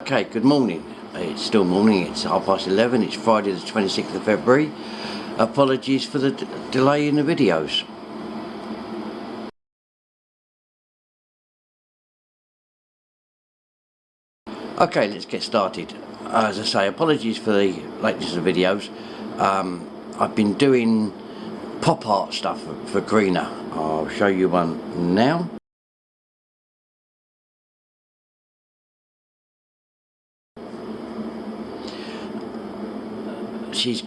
Okay, good morning. It's still morning, it's 11:30, it's Friday the 26th of February. Apologies for the delay in the videos. Okay, let's get started. As I say, apologies for the lateness of the videos. I've been doing pop art stuff for Greener. I'll show you one now. She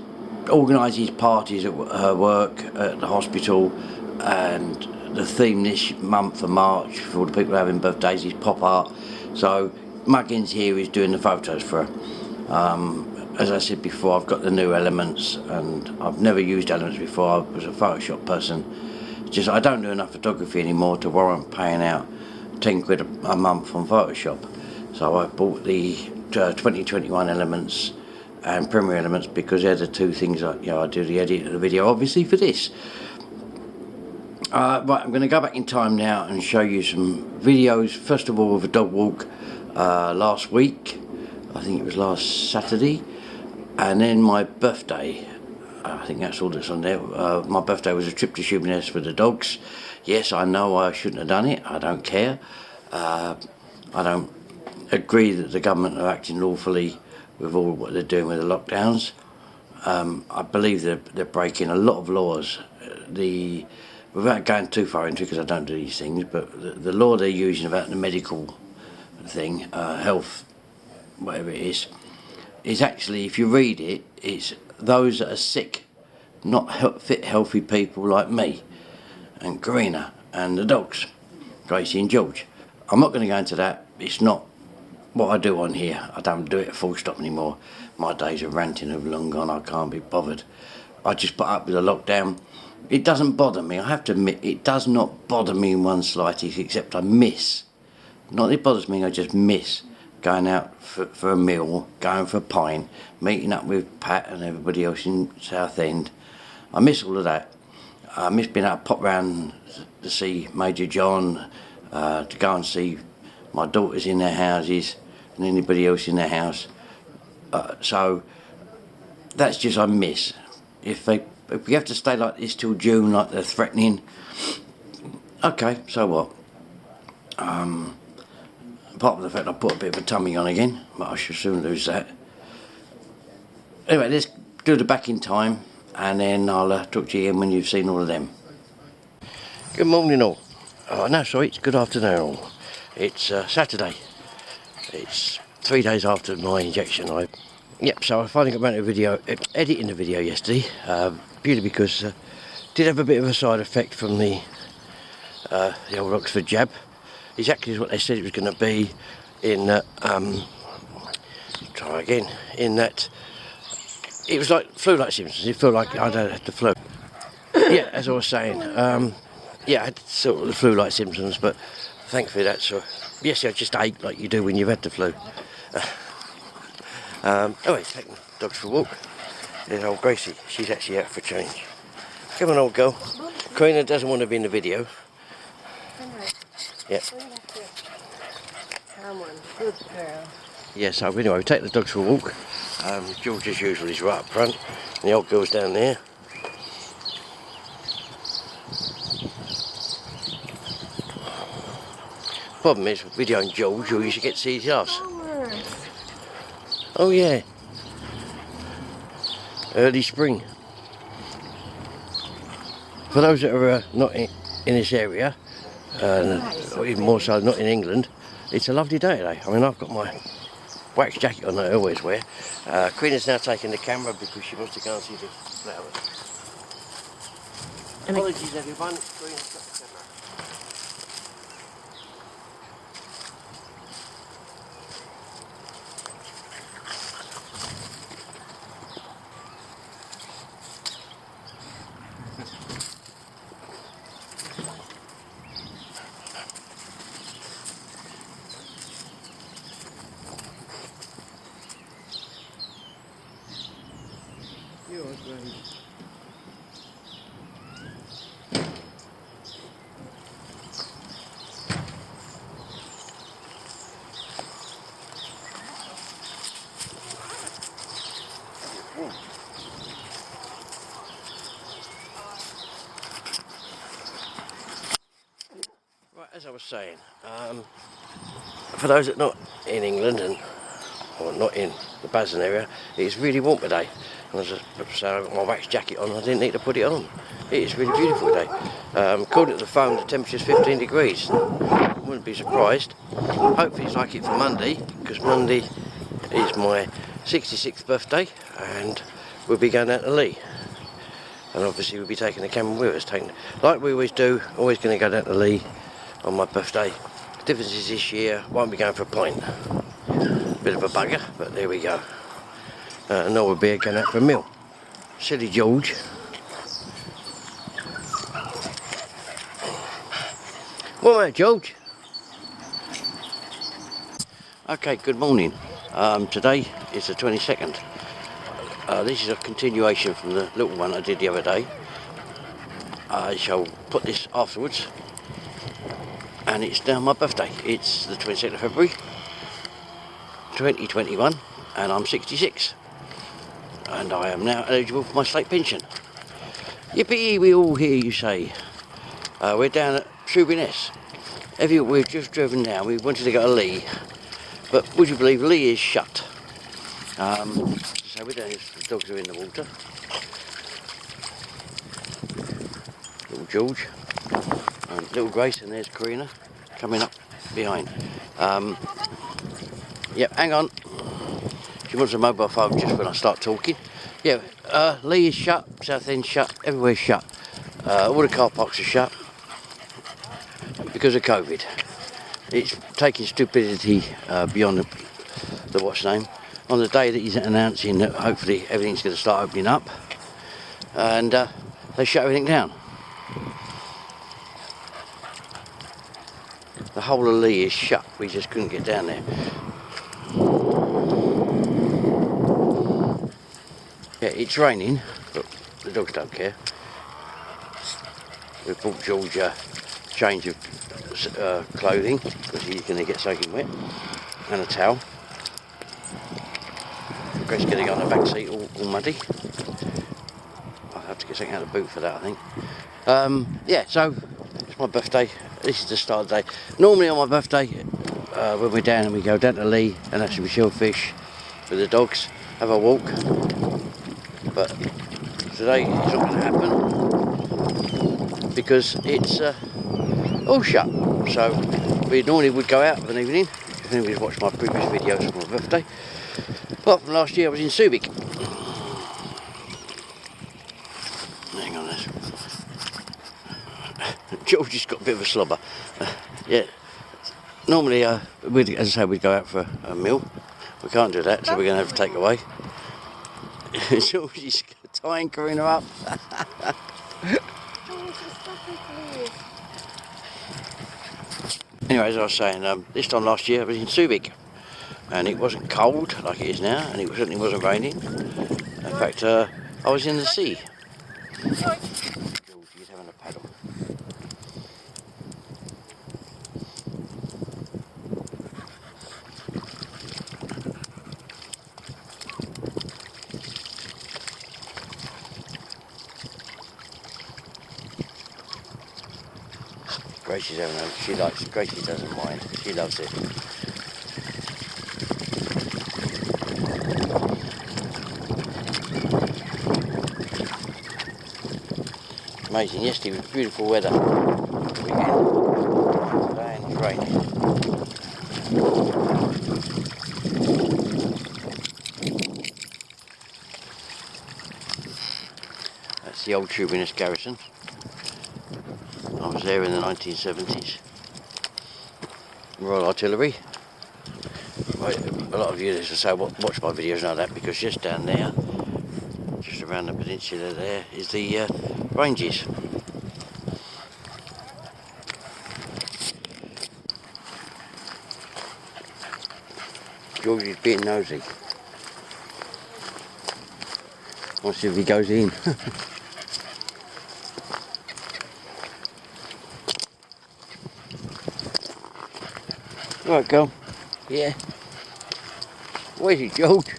organises parties at her work, at the hospital, and the theme this month for March for all the people having birthdays is pop art. So Muggins here is doing the photos for her. As I said before, I've got the new Elements, and I've never used Elements before. I was a Photoshop person. Just I don't do enough photography anymore to warrant paying out 10 quid a month on Photoshop. So I bought the 2021 Elements and Premiere Elements because they're the two things I do the edit of the video, obviously, for this. Right, I'm going to go back in time now and show you some videos. First of all, of a dog walk last week. I think it was last Saturday. And then my birthday. I think that's all that's on there. My birthday was a trip to Shoeburyness with the dogs. Yes, I know I shouldn't have done it. I don't care. I don't agree that the government are acting lawfully with all what they're doing with the lockdowns. I believe they're breaking a lot of laws. Without going too far into it, because I don't do these things, but the law they're using about the medical thing, health, whatever it is actually, if you read it, it's those that are sick, not fit, healthy people like me and Karina and the dogs, Gracie and George. I'm not going to go into that. It's not what I do on here. I don't do it full stop anymore. My days of ranting have long gone. I can't be bothered. I just put up with the lockdown. It doesn't bother me. I have to admit, it does not bother me in one slightest, except I miss. Not that it bothers me, I just miss going out for a meal, going for a pint, meeting up with Pat and everybody else in Southend. I miss all of that. I miss being able to pop round to see Major John, to go and see my daughters in their houses and anybody else in their house. So that's just I miss. If we have to stay like this till June, like they're threatening, okay, so what? Apart from the fact I put a bit of a tummy on again, but I should soon lose that. Anyway, let's do the back in time, and then I'll talk to you again when you've seen all of them. Good morning all. Oh no, sorry, it's good afternoon all. It's Saturday. It's 3 days after my injection. So I finally got around to editing the video yesterday, purely because did have a bit of a side effect from the old Oxford jab. Exactly as what they said it was going to be. In that, in that it was like flu-like symptoms. It felt like I'd had the flu. Yeah, as I was saying, I had sort of the flu-like symptoms, but thankfully that's yes, I just ached like you do when you've had the flu. Anyway, taking the dogs for a walk. There's old Gracie, she's actually out for a change. Come on, old girl. Karina doesn't want to be in the video. Yeah. Come on, good girl. Yeah, so anyway, we take the dogs for a walk. George, as usual, is right up front, and the old girl's down there. Problem is, videoing George, you should get to see his ass. Oh yeah. Early spring. For those that are not in this area, or even more so not in England, it's a lovely day today. I mean, I've got my wax jacket on that I always wear. Karina's now taking the camera because she wants to go and see the flowers. Apologies everyone, Karina's got the camera. I was saying, for those that are not in England or not in the Basel area, it's really warm today. And as I say, I've got my wax jacket on, I didn't need to put it on. It is really beautiful today. According to the phone, the temperature's 15 degrees. Wouldn't be surprised. Hopefully it's like it for Monday, because Monday is my 66th birthday, and we'll be going out to Lee. And obviously we'll be taking the camera with us, like we always do, always going to go down to Lee on my birthday. The difference is this year, won't be going for a pint. Bit of a bugger, but there we go. And now we'll be going out for a meal. Silly George. What about George? Okay, good morning. Today is the 22nd. This is a continuation from the little one I did the other day. I shall put this afterwards. And it's now my birthday. It's the 22nd of February 2021, and I'm 66. And I am now eligible for my state pension. Yippee, we all hear you say. We're down at Shoeburyness. We've just driven down. We wanted to go to Lee, but would you believe Lee is shut? So we're down here, the dogs are in the water. Little George, and little Grace, and there's Karina coming up behind. Yep, hang on. She wants a mobile phone just when I start talking. Yeah, Lee is shut, South End's shut, everywhere's shut. All the car parks are shut because of COVID. It's taking stupidity beyond the what's name. On the day that he's announcing that hopefully everything's going to start opening up, and they shut everything down. The whole of Lee is shut, we just couldn't get down there. Yeah, it's raining, but the dogs don't care. We bought George a change of clothing, because he's going to get soaking wet, and a towel. Grace going to go on the back seat all muddy. I'll have to get something out of the boot for that, I think. Yeah, so it's my birthday. This is the start of the day. Normally on my birthday, when we're down and we go down to Lee and have some shellfish with the dogs, have a walk. But today it's not going to happen because it's all shut. So we normally would go out of an evening. If anybody's watched my previous videos for my birthday. Apart from last year I was in Subic. Hang on this. George has got a bit of a slobber. Yeah. Normally, as I say, we'd go out for a meal. We can't do that, so we're going to have to take away. George is tying Karina up. Anyway, as I was saying, this time last year I was in Subic. And it wasn't cold like it is now, and it certainly wasn't raining. In fact, I was in the sea. George, he's having a paddle. Gracie's having a, Gracie doesn't mind, she loves it. Amazing, yesterday was beautiful weather. Today it's raining. That's the old Shoeburyness garrison. I was there in the 1970s. Royal Artillery. A lot of you, as I say, watch my videos know that, because just down there, just around the peninsula there, is the ranges. George is being nosy. Let's see if he goes in. Right, go. Yeah. Where's he, George?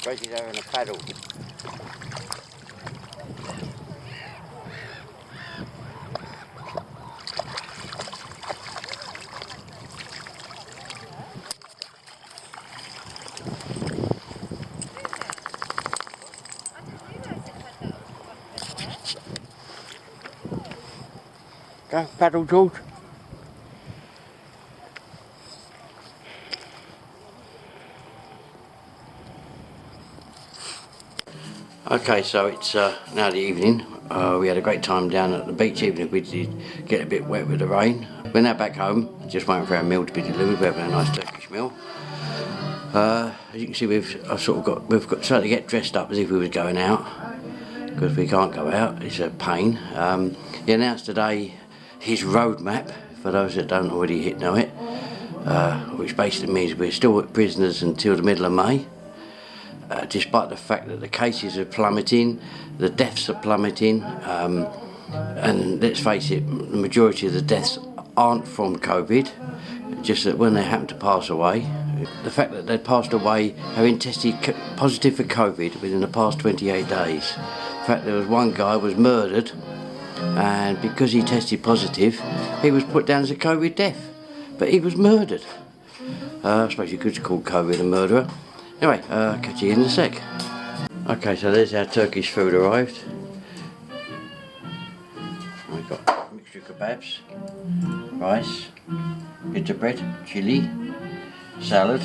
Gracie's having a paddle. Go paddle, George. Okay, so it's now the evening. We had a great time down at the beach, even if we did get a bit wet with the rain. We're now back home, just waiting for our meal to be delivered. We're having a nice Turkish meal. As you can see, we've got started to get dressed up as if we was going out, because we can't go out. It's a pain. He announced today his roadmap, for those that don't already know it, which basically means we're still prisoners until the middle of May. Despite the fact that the cases are plummeting, the deaths are plummeting, and let's face it, the majority of the deaths aren't from COVID, just that when they happen to pass away, the fact that they passed away having tested positive for COVID within the past 28 days. In fact, there was one guy who was murdered, and because he tested positive, he was put down as a COVID death, but he was murdered. I suppose you could call COVID a murderer. Anyway, catch you in a sec. Okay, so there's our Turkish food arrived. We've got a mixture of kebabs, rice, pita bread, chilli, salad,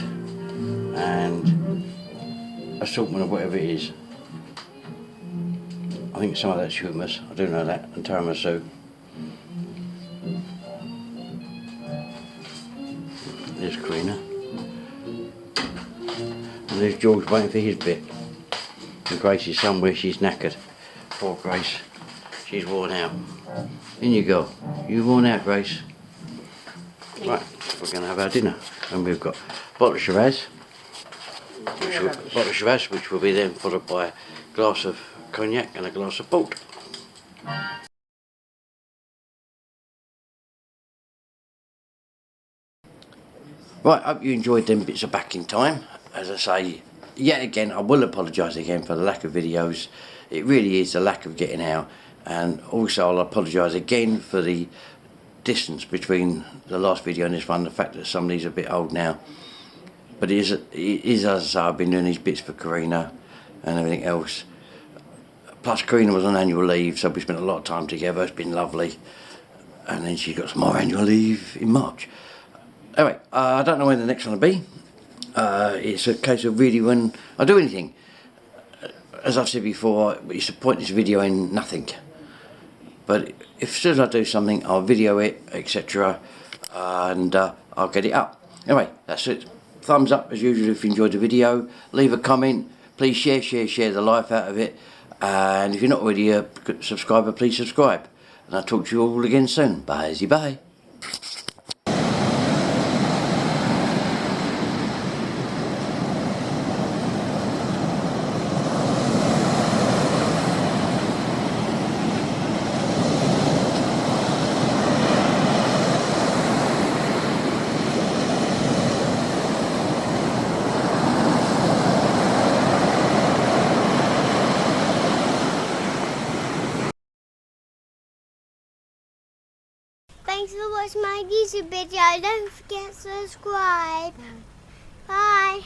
and assortment of whatever it is. I think some of that's hummus, I do know that, and tiramisu. There's Karina. And there's George waiting for his bit. And Grace is somewhere, she's knackered. Poor Grace. She's worn out. In you go. You worn out, Grace. Right, we're going to have our dinner. And we've got a bottle of Shiraz. Which will be then followed by a glass of cognac and a glass of port. Right, hope you enjoyed them bits of back in time. As I say, yet again, I will apologise again for the lack of videos. It really is the lack of getting out, and also I'll apologise again for the distance between the last video and this one, the fact that some of these are a bit old now. But it is, as I say, I've been doing these bits for Karina and everything else. Plus Karina was on annual leave, so we spent a lot of time together. It's been lovely. And then she got some more annual leave in March. Anyway, I don't know when the next one will be. It's a case of really when I do anything, as I've said before, it's a pointless video in nothing. But if as soon as I do something, I'll video it, etc. And I'll get it up. Anyway, that's it. Thumbs up as usual if you enjoyed the video. Leave a comment. Please share the life out of it. And if you're not already a subscriber, please subscribe. And I'll talk to you all again soon. Bye. Thanks for watching my YouTube video. Don't forget to subscribe. Bye.